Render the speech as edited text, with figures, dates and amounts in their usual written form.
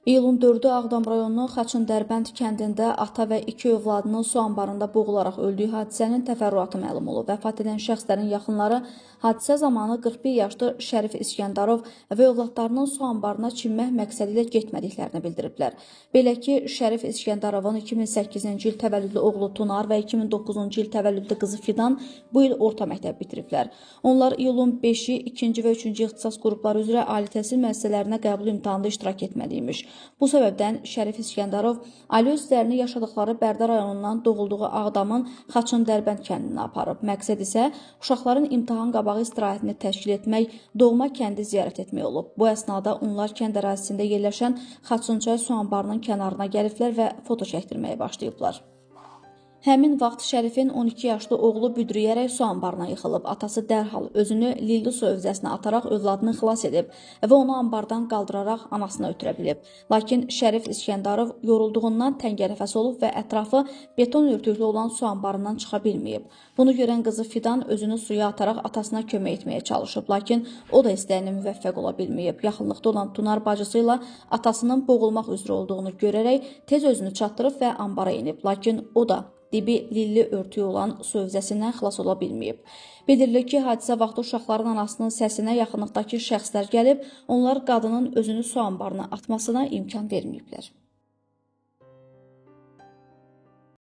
İyulun 4-ü Ağdam rayonunun Xaçın-Dərbənd kəndində ata və 2 övladının su anbarında boğularaq öldüyü hadisənin təfərrüatı məlum olub. Vəfat edən şəxslərin yaxınları hadisə zamanı 41 yaşlı Şərif İskəndarov və övladlarının su anbarına çimmək məqsədi ilə getmədiklərini bildiriblər. Belə ki, Şərif İskəndarovun 2008-ci il təvəllüdlü oğlu Tunar və 2009-cu il təvəllüdlü qızı Fidan bu il orta məktəb bitiriblər. Onlar iyulun 5-i 2-ci və 3-cü ixtisas qrupları üzrə ali təhsil müəssisələrinə qəbul imtahanında iştirak etməliymiş. Bu səbəbdən Şərif İskəndarov ailə üzvlərini yaşadıkları Bərdə rayonundan doğulduğu Ağdamın Xaçın-Dərbənd kəndinə aparıb. Məqsəd isə uşaqların imtahan qabağı istirahətini təşkil etmək, doğma kəndi ziyarət etmək olub. Bu əsnada onlar kənd ərazisində yerləşən Xaçınçay su anbarının kənarına gəliblər və foto çəkdirməyə başlayıblar. Həmin vaxt Şərifin 12 yaşlı oğlu büdrüyərək su anbarına yıxılıb. Atası dərhal özünü lilli su övzəsinə ataraq övladını xilas edib və onu anbardan qaldıraraq anasına ötürə bilib. Lakin Şərif İskəndarov yorulduğundan təngənəfəs olub və ətrafı beton örtüklü olan su anbarından çıxa bilməyib. Bunu görən qızı Fidan özünü suya ataraq atasına kömək etməyə çalışıb, lakin o da istəyinə müvəffəq ola bilməyib. Yaxınlıqda olan Tunar bacısı ilə atasının boğulmaq üzrə olduğunu görərək tez özünü çatdırıb və anbara inib, lakin o da dibi lilli örtüyü olan su övzəsindən xilas ola bilməyib. Bildirilir ki, hadisə vaxtı uşaqların anasının səsinə yaxınlıqdakı şəxslər gəlib, onlar qadının özünü su anbarına atmasına imkan verməyiblər.